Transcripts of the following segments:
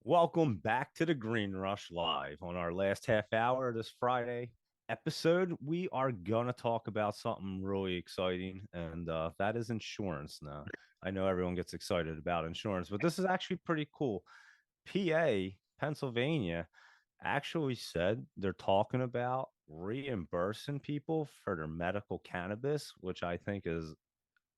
Welcome back to the Green Rush Live. On our last half hour of this Friday episode, we are going to talk about something really exciting, and that is insurance now. I know everyone gets excited about insurance, but this is actually pretty cool. PA, Pennsylvania, actually said they're talking about reimbursing people for their medical cannabis, which I think is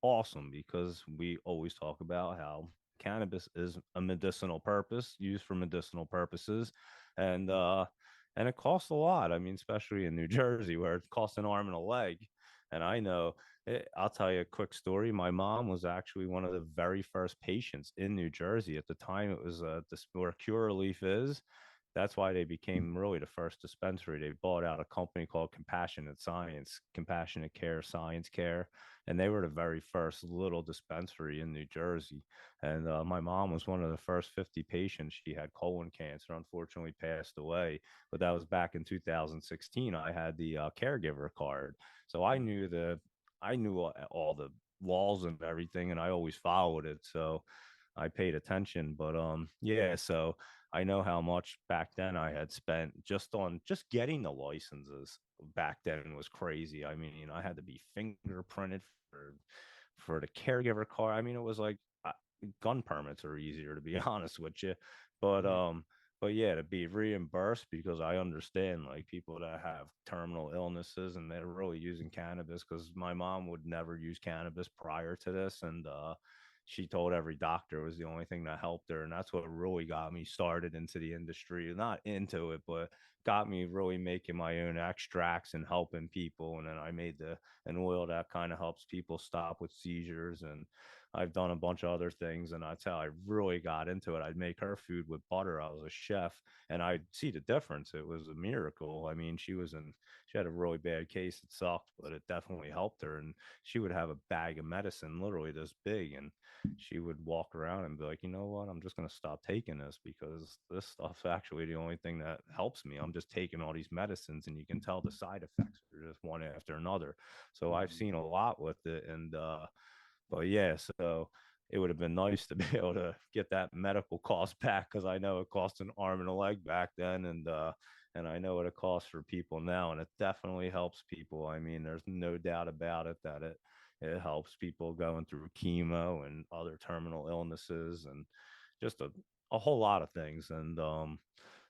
awesome because we always talk about how cannabis is a medicinal purpose used for medicinal purposes, and and it costs a lot. I mean, especially in New Jersey where it costs an arm and a leg. And I know I'll tell you a quick story. My mom was actually one of the very first patients in New Jersey at the time. It was this where Curaleaf is. That's why they became really the first dispensary. They bought out a company called Compassionate Science, Compassionate Care, Science Care, and they were the very first little dispensary in New Jersey. And my mom was one of the first 50 patients. She had colon cancer, unfortunately passed away, but that was back in 2016. I had the caregiver card, so I knew all the laws and everything, and I always followed it. So I paid attention. But yeah, so I know how much back then I had spent just on just getting the licenses back then was crazy. I mean, I had to be fingerprinted for the caregiver card. I mean, it was like gun permits are easier to be honest with you. But Mhm. um but yeah, to be reimbursed because I understand like people that have terminal illnesses and they're really using cannabis because my mom would never use cannabis prior to this, and she told every doctor it was the only thing that helped her, and that's what really got me started into the industry. Not into it, but got me really making my own extracts and helping people. And then I made the an oil that kind of helps people stop with seizures, and I've done a bunch of other things, and that's how I really got into it. I'd make her food with butter. I was a chef, and I'd see the difference. It was a miracle. I mean, she had a really bad case. It sucked, but it definitely helped her. And she would have a bag of medicine, literally this big, and she would walk around and be like, you know what? I'm just going to stop taking this because this stuff's actually the only thing that helps me. I'm just taking all these medicines, and you can tell the side effects are just one after another. So I've Mhm. seen a lot with it, and but yeah, so it would have been nice to be able to get that medical cost back because I know it cost an arm and a leg back then, and I know what it costs for people now, and it definitely helps people. I mean, there's no doubt about it that it helps people going through chemo and other terminal illnesses and just a whole lot of things. And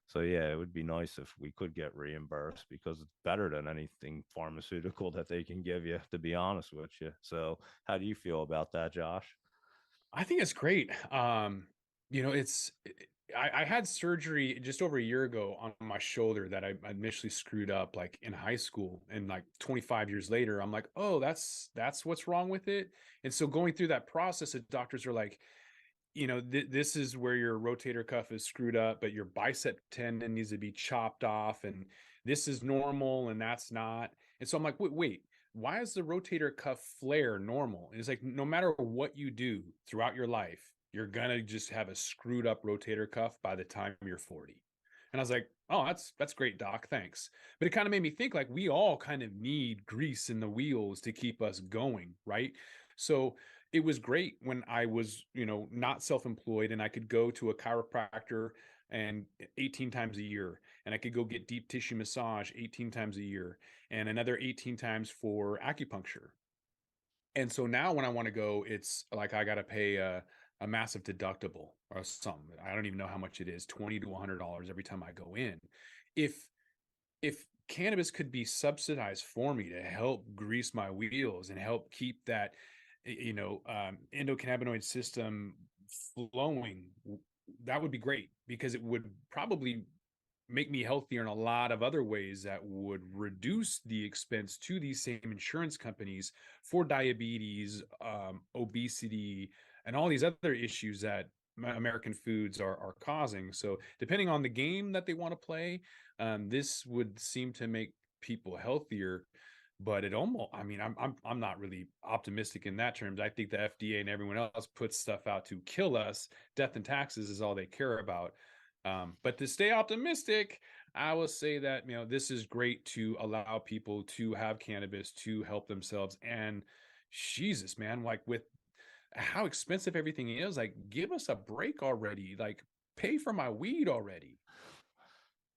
so yeah, it would be nice if we could get reimbursed because it's better than anything pharmaceutical that they can give you, to be honest with you. So how do you feel about that, Josh? I think it's great. You know, it's I had surgery just over a year ago on my shoulder that I initially screwed up like in high school, and like 25 years later, I'm like, oh, that's what's wrong with it. And so going through that process, the doctors are like, this is where your rotator cuff is screwed up, but your bicep tendon needs to be chopped off, and this is normal, and that's not. And so I'm like, wait, why is the rotator cuff flare normal? And it's like, no matter what you do throughout your life, you're gonna just have a screwed up rotator cuff by the time you're 40. And I was like, oh, that's great, doc, thanks. But it kind of made me think like we all kind of need grease in the wheels to keep us going, right? So it was great when I was, not self-employed, and I could go to a chiropractor and 18 times a year, and I could go get deep tissue massage 18 times a year, and another 18 times for acupuncture. And so now when I want to go, it's like I got to pay a massive deductible or something. I don't even know how much it is, 20 to $100 every time I go in. If if cannabis could be subsidized for me to help grease my wheels and help keep that endocannabinoid system flowing, that would be great, because it would probably make me healthier in a lot of other ways that would reduce the expense to these same insurance companies for diabetes, obesity, and all these other issues that American foods are causing. So depending on the game that they want to play, this would seem to make people healthier. But it almost, I mean, I'm not really optimistic in that terms. I think the FDA and everyone else puts stuff out to kill us. Death and taxes is all they care about. But to stay optimistic, I will say that, this is great to allow people to have cannabis to help themselves. And Jesus, man, like with how expensive everything is, like give us a break already. Like pay for my weed already.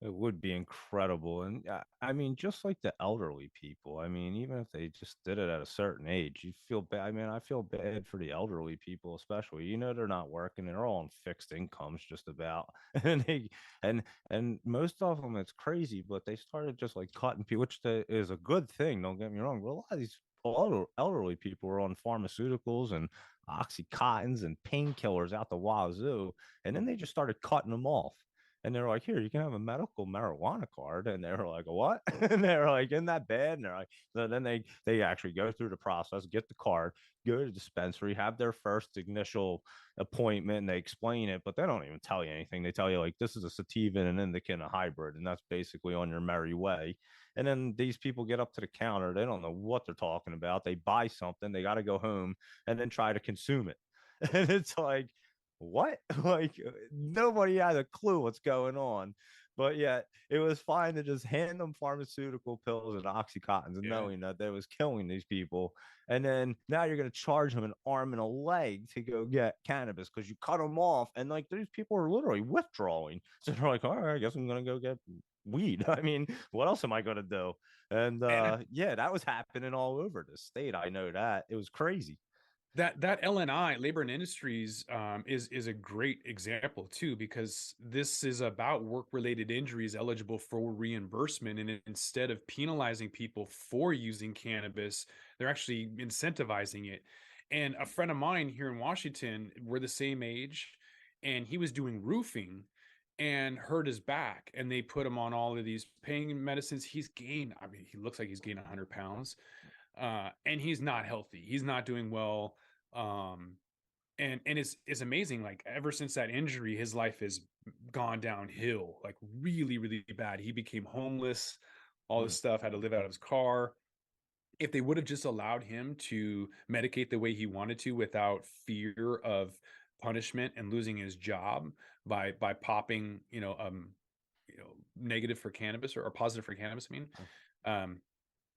It would be incredible. And I mean, just like the elderly people, I mean, even if they just did it at a certain age, you feel bad. I mean, I feel bad for the elderly people, especially, they're not working, they're all on fixed incomes just about. And and, and most of them, it's crazy, but they started just like cutting people, which is a good thing. Don't get me wrong. But a lot of these elderly people are on pharmaceuticals and Oxycontins and painkillers out the wazoo. And then they just started cutting them off. And they're like, here, you can have a medical marijuana card. And they're like, what? And they're like, isn't that bad? And they're like, so then they actually go through the process, get the card, go to the dispensary, have their first initial appointment, and they explain it, but they don't even tell you anything. They tell you like this is a sativa and an indica and a hybrid, and that's basically on your merry way. And then these people get up to the counter, they don't know what they're talking about. They buy something, they got to go home and then try to consume it. And it's like, what? Like nobody had a clue what's going on. But yet it was fine to just hand them pharmaceutical pills and oxycontins and Yeah. knowing that they was killing these people. And then now you're going to charge them an arm and a leg to go get cannabis because you cut them off. And like these people are literally withdrawing. So they're like, all right, I guess I'm going to go get weed. I mean, what else am I going to do? And And yeah, that was happening all over the state. I know that. It was crazy. that LNI, Labor and Industries, is a great example too, because this is about work-related injuries eligible for reimbursement, and instead of penalizing people for using cannabis, they're actually incentivizing it. And a friend of mine here in Washington, we're the same age, and he was doing roofing and hurt his back, and they put him on all of these pain medicines. He's gained, I mean, he looks like he's gained 100 pounds, and he's not healthy. He's not doing well. Um, and it's amazing. Like ever since that injury, his life has gone downhill, like really, really bad. He became homeless, all this Mm. stuff, had to live out of his car. If they would have just allowed him to medicate the way he wanted to without fear of punishment and losing his job by popping, negative for cannabis, or positive for cannabis, I mean, um,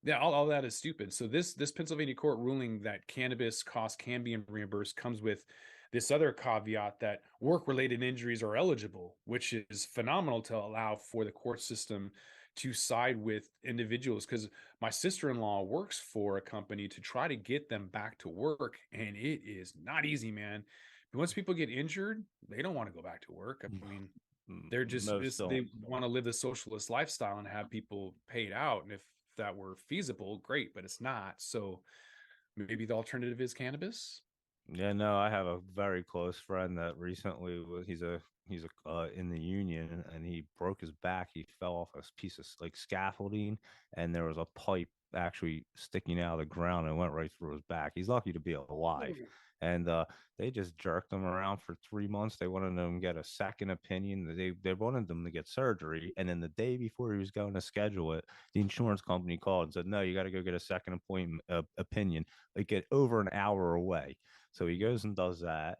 yeah, all that is stupid. So this Pennsylvania court ruling that cannabis costs can be reimbursed comes with this other caveat that work-related injuries are eligible, which is phenomenal to allow for the court system to side with individuals. Because my sister-in-law works for a company to try to get them back to work, and it is not easy, man. But once people get injured, they don't want to go back to work. I mean, they're just Most this, don't. they want to live the socialist lifestyle and have people paid out. And if that were feasible, great, but it's not. So maybe the alternative is cannabis. Yeah, no, I have a very close friend that recently he's in the union and he broke his back. He fell off a piece of like scaffolding and there was a pipe actually sticking out of the ground and went right through his back. He's lucky to be alive. And they just jerked him around for 3 months. They wanted him to get a second opinion. They wanted them to get surgery. And then the day before he was going to schedule it, the insurance company called and said, "No, you got to go get a second appointment opinion. Like get over an hour away." So he goes and does that.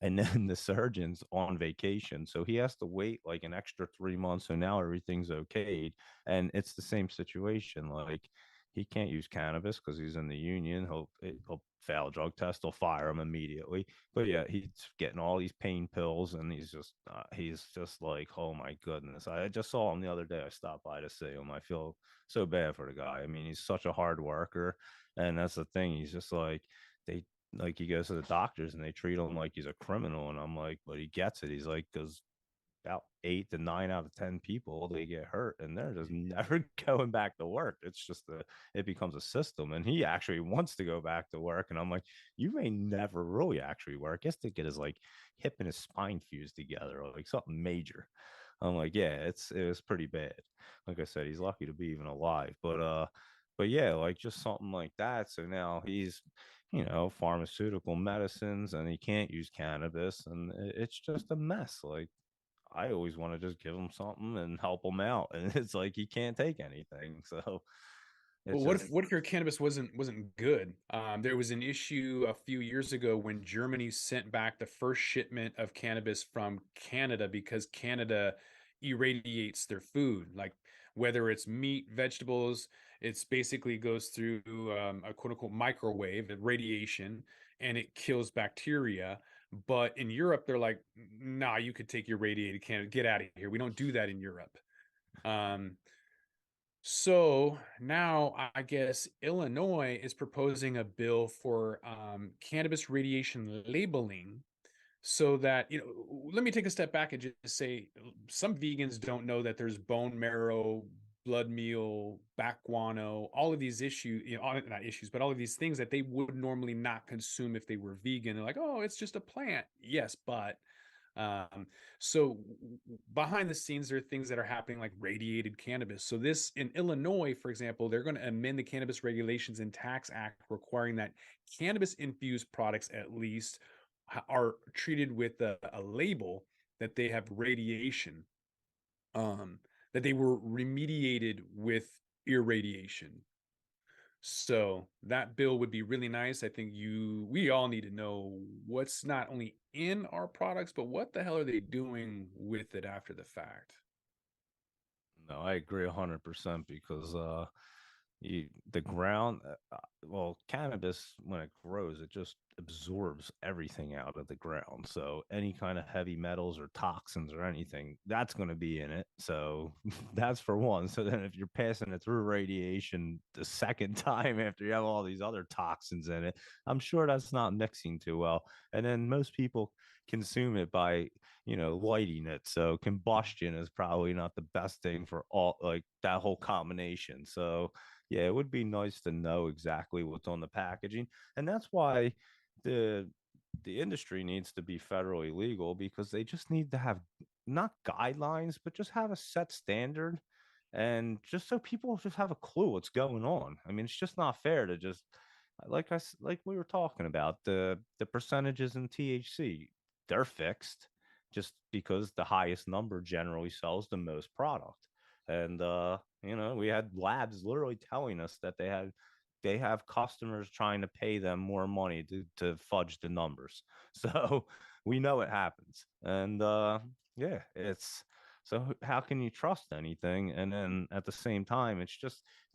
And then the surgeon's on vacation. So he has to wait like an extra 3 months. So now everything's okayed. And it's the same situation. Like he can't use cannabis because he's in the union. He'll fail a drug test. They'll fire him immediately. But yeah, he's getting all these pain pills, and he's just like, oh my goodness. I just saw him the other day. I stopped by to see him. I feel so bad for the guy. I mean, he's such a hard worker, and that's the thing. He's just they like he goes to the doctors and they treat him like he's a criminal, and I'm like, but he gets it. He's like, because about 8 to 9 out of 10 people they get hurt and they're just never going back to work. It's just it becomes a system, and he actually wants to go back to work. And I'm like, you may never really actually work. He has to get his like hip and his spine fused together, or like something major. I'm like, yeah, it was pretty bad. Like I said, he's lucky to be even alive. But yeah, like just something like that. So now he's pharmaceutical medicines and he can't use cannabis, and it's just a mess. Like I always want to just give him something and help him out, and it's like he can't take anything. So Well, it's what just if your cannabis wasn't good? There was an issue a few years ago when Germany sent back the first shipment of cannabis from Canada because Canada irradiates their food, like whether it's meat, vegetables. It's basically goes through a quote unquote microwave radiation, and it kills bacteria. But in Europe, they're like, nah, you could take your radiated cannabis, get out of here. We don't do that in Europe. Um, so now I guess Illinois is proposing a bill for cannabis radiation labeling so that, let me take a step back and just say some vegans don't know that there's bone marrow, blood meal, back guano, all of these issues, not issues, but all of these things that they would normally not consume if they were vegan. They're like, oh, it's just a plant. Yes, but um, so behind the scenes, there are things that are happening like radiated cannabis. So this in Illinois, for example, they're going to amend the Cannabis Regulations and Tax Act, requiring that cannabis infused products at least are treated with a label that they have radiation, um, that they were remediated with irradiation. So that bill would be really nice. I think we all need to know what's not only in our products, but what the hell are they doing with it after the fact? No, I agree 100% because the ground, well, cannabis when it grows, it just absorbs everything out of the ground. So any kind of heavy metals or toxins or anything, that's going to be in it. So that's for one. So then if you're passing it through radiation the second time after you have all these other toxins in it, I'm sure that's not mixing too well. And then most people consume it by lighting it, so combustion is probably not the best thing for all, like that whole combination. So yeah, it would be nice to know exactly what's on the packaging. And that's why the the industry needs to be federally legal, because they just need to have not guidelines, but just have a set standard, and just so people just have a clue what's going on. I mean, it's just not fair to just like we were talking about the percentages in THC. They're fixed just because the highest number generally sells the most product. And we had labs literally telling us that they have customers trying to pay them more money to fudge the numbers. So we know it happens. And yeah, it's so how can you trust anything? And then at the same time, it's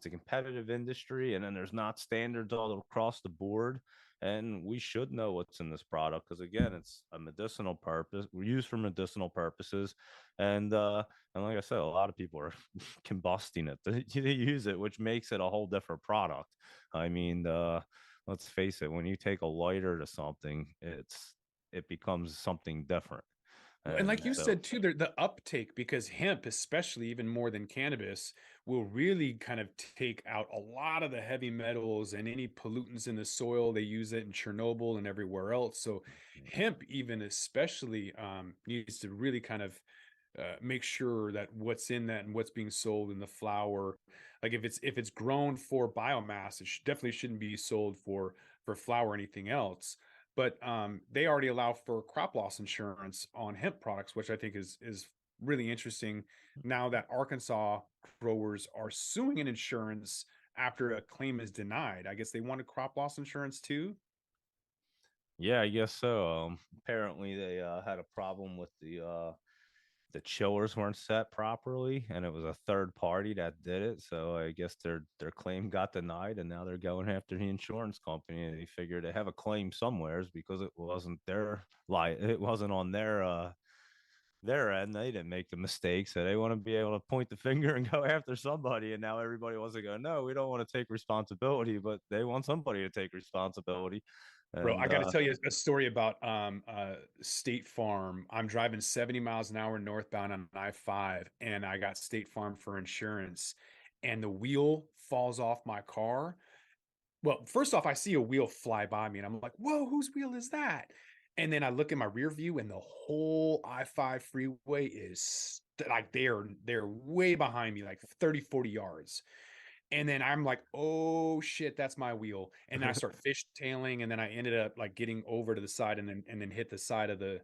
a competitive industry, and then there's not standards all across the board. And we should know what's in this product because again, it's a medicinal purpose. We're used for medicinal purposes, and like I said, a lot of people are combusting it. They use it, which makes it a whole different product. I mean, let's face it, when you take a lighter to something, it becomes something different. And like And you so said too, the uptake, because hemp, especially even more than cannabis, will really kind of take out a lot of the heavy metals and any pollutants in the soil. They use it in Chernobyl and everywhere else. So hemp, even especially, needs to really kind of make sure that what's in that and what's being sold in the flower, like if it's grown for biomass, it definitely shouldn't be sold for flour or anything else. But they already allow for crop loss insurance on hemp products, which I think is really interesting. Now that Arkansas growers are suing an insurance after a claim is denied, I guess they wanted crop loss insurance too. yeah, I guess so. Apparently they had a problem with the chillers weren't set properly, and it was a third party that did it. So I guess their claim got denied, and now they're going after the insurance company. And they figure they have a claim somewheres because it wasn't it wasn't on their end. They didn't make the mistake, so they want to be able to point the finger and go after somebody. And now everybody wants to go, no, we don't want to take responsibility, but they want somebody to take responsibility. Bro, I And got to tell you a story about State Farm. I'm driving 70 miles an hour northbound on I-5, and I got State Farm for insurance, and the wheel falls off my car. Well, first off, I see a wheel fly by me, and I'm like, "Whoa, whose wheel is that?" And then I look in my rear view, and the whole I-5 freeway is like they're way behind me, like 30, 40 yards. And then I'm like, oh shit, that's my wheel. And then I start fishtailing, and then I ended up like getting over to the side and then hit the side of the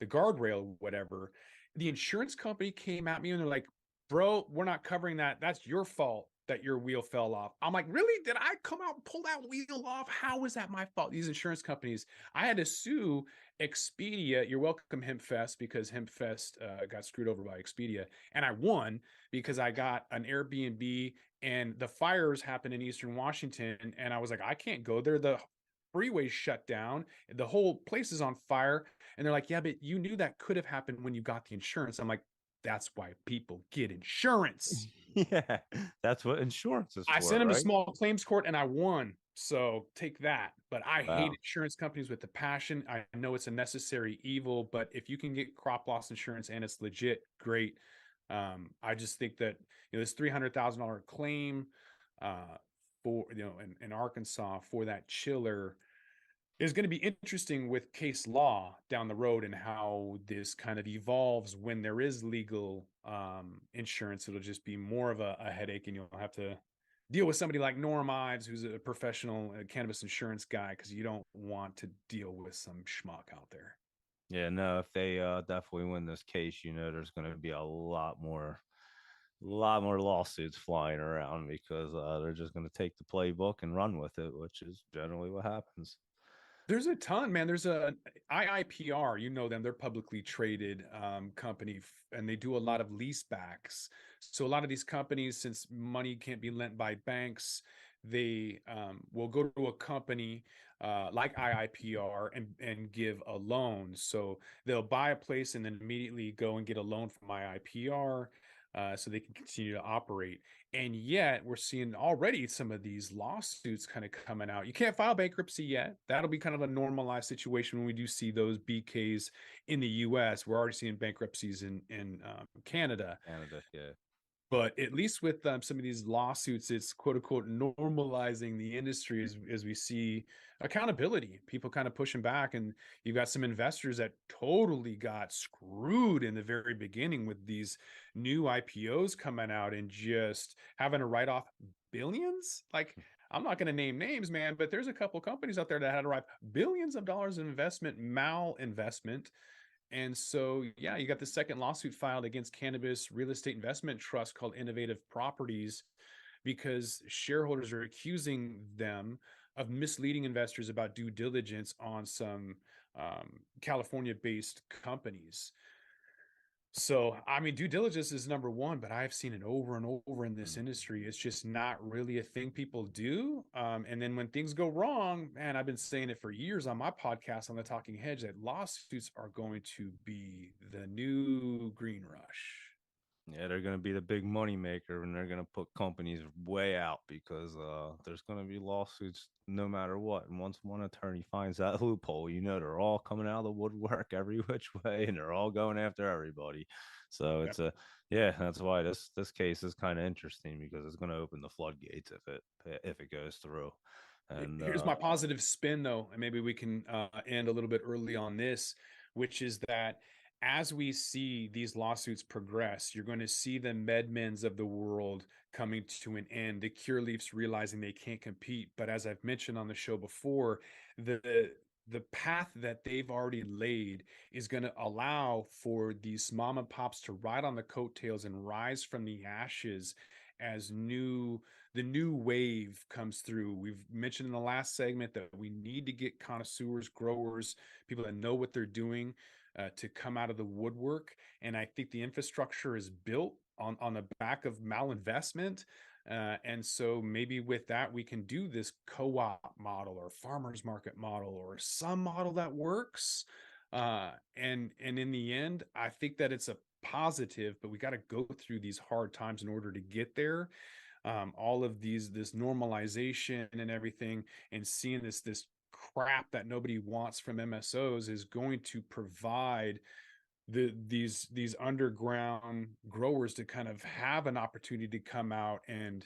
guardrail, whatever. The insurance company came at me and they're like, bro, we're not covering that. That's your fault that your wheel fell off. I'm like, really? Did I come out and pull that wheel off? How is that my fault? These insurance companies, I had to sue Expedia. You're welcome, HempFest, because HempFest got screwed over by Expedia. And I won because I got an Airbnb, and the fires happened in Eastern Washington. And I was like, I can't go there. freeway's shut down, the whole place is on fire. And they're like, yeah, but you knew that could have happened when you got the insurance. I'm like, that's why people get insurance. Yeah, that's what insurance is I for, sent him to right? small claims court and I won. So take that. But I hate Wow. insurance companies with the passion. I know it's a necessary evil, but if you can get crop loss insurance and it's legit, great. I just think that this $300,000 claim uh, for in Arkansas for that chiller is going to be interesting with case law down the road and how this kind of evolves when there is legal insurance. It'll just be more of a headache, and you'll have to deal with somebody like Norm Ives, who's a professional cannabis insurance guy, because you don't want to deal with some schmuck out there. Yeah, no, if they definitely win this case, there's going to be a lot more lawsuits flying around because they're just going to take the playbook and run with it, which is generally what happens. There's a ton, man. There's a IIPR, you know them. They're publicly traded company, and they do a lot of lease backs. So a lot of these companies, since money can't be lent by banks, they will go to a company like IIPR and give a loan. So they'll buy a place and then immediately go and get a loan from IIPR. So they can continue to operate. And yet we're seeing already some of these lawsuits kind of coming out. You can't file bankruptcy yet. That'll be kind of a normalized situation when we do see those BKs in the US. We're already seeing bankruptcies in Canada. Canada, yeah. But at least with some of these lawsuits, it's quote unquote normalizing the industry as we see accountability, people kind of pushing back. And you've got some investors that totally got screwed in the very beginning with these new IPOs coming out and just having to write off billions. Like, I'm not going to name names, man, but there's a couple companies out there that had to write billions of dollars in investment, malinvestment. And so, yeah, you got the second lawsuit filed against Cannabis Real Estate Investment Trust called Innovative Properties because shareholders are accusing them of misleading investors about due diligence on some California-based companies. So, I mean, due diligence is number one, but I've seen it over and over in this Mm. industry. It's just not really a thing people do. And then when things go wrong, man, I've been saying it for years on my podcast on the Talking Hedge that lawsuits are going to be the new green rush. Yeah, they're going to be the big money maker, and they're going to put companies way out because there's going to be lawsuits no matter what. And once one attorney finds that loophole, they're all coming out of the woodwork every which way, and they're all going after everybody. So Yep. yeah, that's why this case is kind of interesting because it's going to open the floodgates if it goes through. And Here's my positive spin, though, and maybe we can end a little bit early on this, which is that as we see these lawsuits progress, you're going to see the MedMens of the world coming to an end, the Cureleafs realizing they can't compete. But as I've mentioned on the show before, the path that they've already laid is going to allow for these mom and pops to ride on the coattails and rise from the ashes as the new wave comes through. We've mentioned in the last segment that we need to get connoisseurs, growers, people that know what they're doing to come out of the woodwork. And I think the infrastructure is built on the back of malinvestment. And so maybe with that, we can do this co-op model or farmers market model or some model that works. And in the end, I think that it's a positive, but we got to go through these hard times in order to get there. All of this normalization and everything, and seeing this crap that nobody wants from MSOs is going to provide these underground growers to kind of have an opportunity to come out and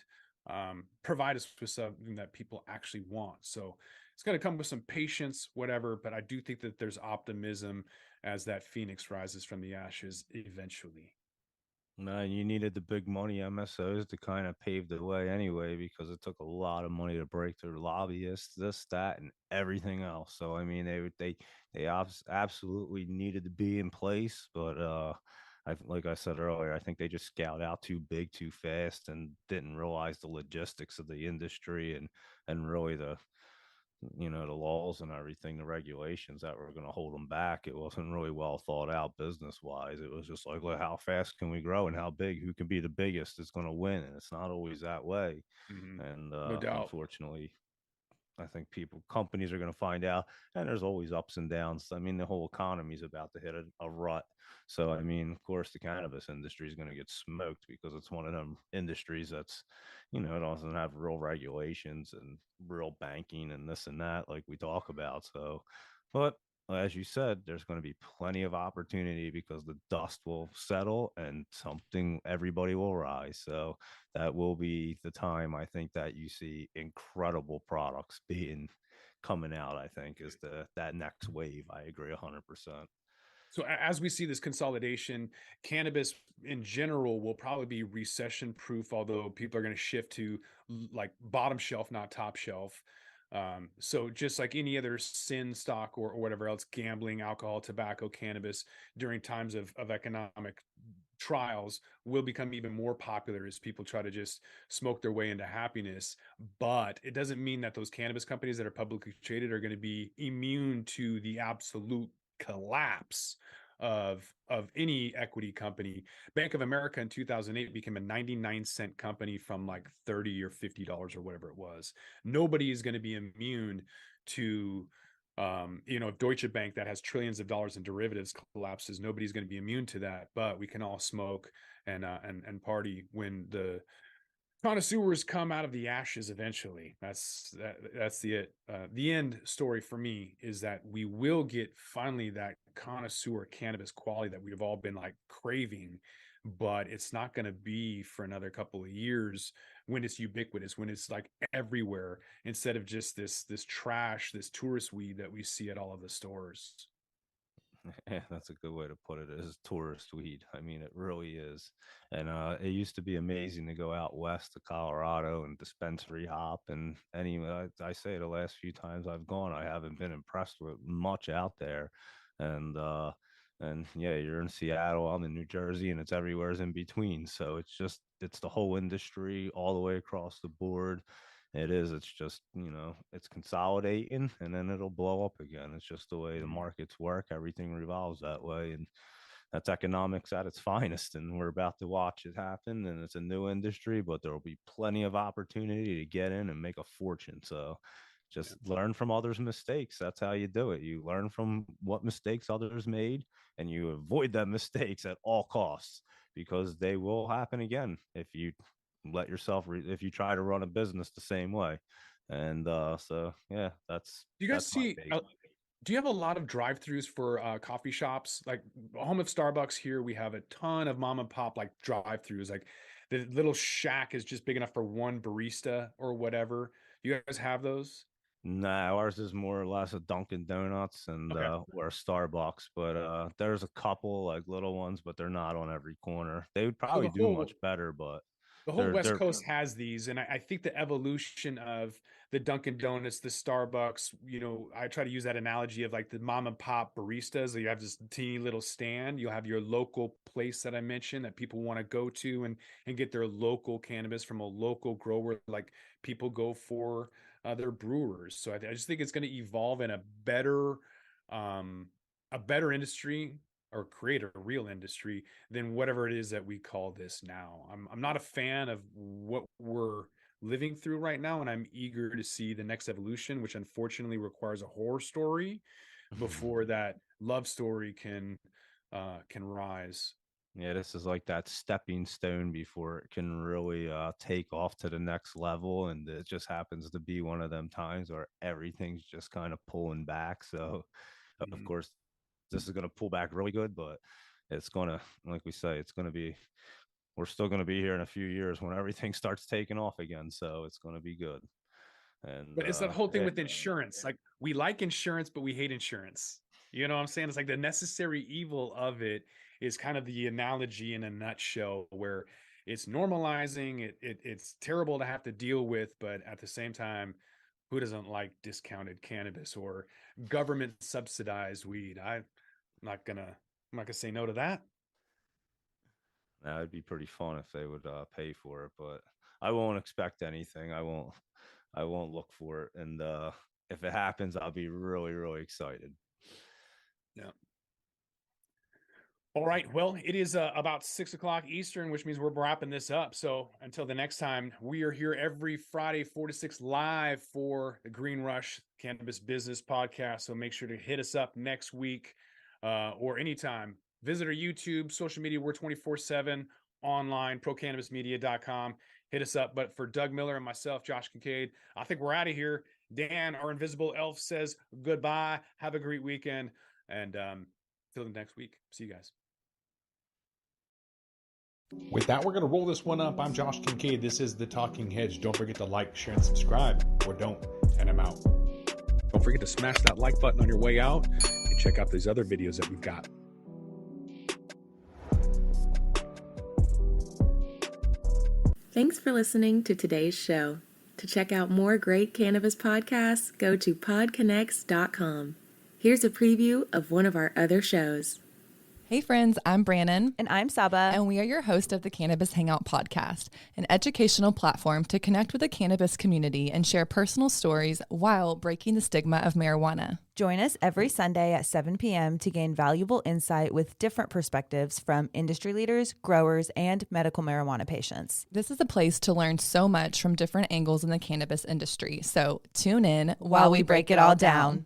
provide us with something that people actually want. So it's going to come with some patience, whatever, but I do think that there's optimism as that phoenix rises from the ashes eventually. Man, you needed the big money MSOs to kind of pave the way anyway, because it took a lot of money to break through lobbyists, this, that, and everything else. So I mean, they absolutely needed to be in place, but like I said earlier, I think they just scaled out too big, too fast, and didn't realize the logistics of the industry and really the laws and everything, the regulations that were going to hold them back. It wasn't really well thought out business wise. It was just like, well, how fast can we grow and how big? Who can be the biggest is going to win, and it's not always that way. Mm-hmm. And No doubt. unfortunately, I think companies are going to find out, and there's always ups and downs. I mean, the whole economy is about to hit a rut. So, I mean, of course, the cannabis industry is going to get smoked because it's one of them industries that's, it doesn't have real regulations and real banking and this and that, like we talk about. So, but as you said, there's going to be plenty of opportunity because the dust will settle and everybody will rise. So, that will be the time I think that you see incredible products being coming out. I think is the that next wave. I agree 100%. So as we see this consolidation, cannabis in general will probably be recession proof, although people are going to shift to like bottom shelf, not top shelf. So just like any other sin stock or whatever else, gambling, alcohol, tobacco, cannabis during times of economic trials will become even more popular as people try to just smoke their way into happiness. But it doesn't mean that those cannabis companies that are publicly traded are going to be immune to the absolute collapse of any equity company. Bank of America in 2008 became a 99-cent company from like 30 or $50 or whatever it was. Nobody is going to be immune to Deutsche Bank that has trillions of dollars in derivatives collapses. Nobody's going to be immune to that, but we can all smoke and party when the connoisseurs come out of the ashes eventually. That's the end story for me is that we will get finally that connoisseur cannabis quality that we've all been like craving, but it's not going to be for another couple of years when it's ubiquitous, when it's like everywhere instead of just this trash, this tourist weed that we see at all of the stores. Yeah, that's a good way to put it. Is tourist weed. I mean, it really is. And it used to be amazing to go out west to Colorado and dispensary hop. And I say the last few times I've gone, I haven't been impressed with much out there. And and yeah, you're in Seattle, I'm in New Jersey, and it's everywhere's in between. So it's the whole industry all the way across the board. It is. It's just, it's consolidating and then it'll blow up again. It's just the way the Mhm. markets work. Everything revolves that way. And that's economics at its finest. And we're about to watch it happen. And it's a new industry, but there will be plenty of opportunity to get in and make a fortune. So Yeah. just learn from others' mistakes. That's how you do it. You learn from what mistakes others made and you avoid them mistakes at all costs because they will happen again if you if you try to run a business the same way. And so yeah, Do you guys that's my see? take. Do you have a lot of drive-throughs for coffee shops? Like home of Starbucks here, we have a ton of mom and pop like drive-throughs. Like the little shack is just big enough for one barista or whatever. You guys have those? Nah, ours is more or less a Dunkin' Donuts and Okay. or a Starbucks, but there's a couple like little ones, but they're not on every corner. They would So probably do much better, but the whole West they're Coast has these, and I think the evolution of the Dunkin' Donuts, the Starbucks, I try to use that analogy of like the mom and pop baristas. You have this teeny little stand. You'll have your local place that I mentioned that people want to go to and get their local cannabis from a local grower, like people go for their brewers. So I just think it's going to evolve in um, a better industry or create a real industry than whatever it is that we call this now. I'm not a fan of what we're living through right now, and I'm eager to see the next evolution, which unfortunately requires a horror story before that love story can rise. yeah, this is like that stepping stone before it can really take off to the next level. And it just happens to be one of them times where everything's just kind of pulling back. So, of Mhm. course, this is going to pull back really good, but it's going to, like we say, we're still going to be here in a few years when everything starts taking off again. So it's going to be good. And But it's that whole thing with insurance. Like we like insurance, but we hate insurance. You know what I'm saying? It's like the necessary evil of it is kind of the analogy in a nutshell where it's normalizing, it's terrible to have to deal with, but at the same time, who doesn't like discounted cannabis or government subsidized weed? I'm not gonna say no to that. that would be pretty fun if they would pay for it, but I won't expect anything. I won't look for it. And if it happens, I'll be really, really excited. Yeah. All right. Well, it is about 6 o'clock Eastern, which means we're wrapping this up. So until the next time, we are here every Friday, 4 to 6 live for the Green Rush Cannabis Business Podcast. So make sure to hit us up next week or anytime. Visit our YouTube, social media. We're 24/7 online, procannabismedia.com. Hit us up. But for Doug Miller and myself, Josh Kincaid, I think we're out of here. Dan, our invisible elf, says goodbye. Have a great weekend. And till the next week. See you guys. With that, we're going to roll this one up. I'm Josh Kincaid. This is The Talking Hedge. Don't forget to like, share, and subscribe, or don't, and I'm out. Don't forget to smash that like button on your way out and check out these other videos that we've got. Thanks for listening to today's show. To check out more great cannabis podcasts, go to podconnects.com. Here's a preview of one of our other shows. Hey friends, I'm Brannon. And I'm Saba. And we are your host of the Cannabis Hangout podcast, an educational platform to connect with the cannabis community and share personal stories while breaking the stigma of marijuana. Join us every Sunday at 7 p.m. to gain valuable insight with different perspectives from industry leaders, growers, and medical marijuana patients. This is a place to learn so much from different angles in the cannabis industry. So tune in while we break it all down.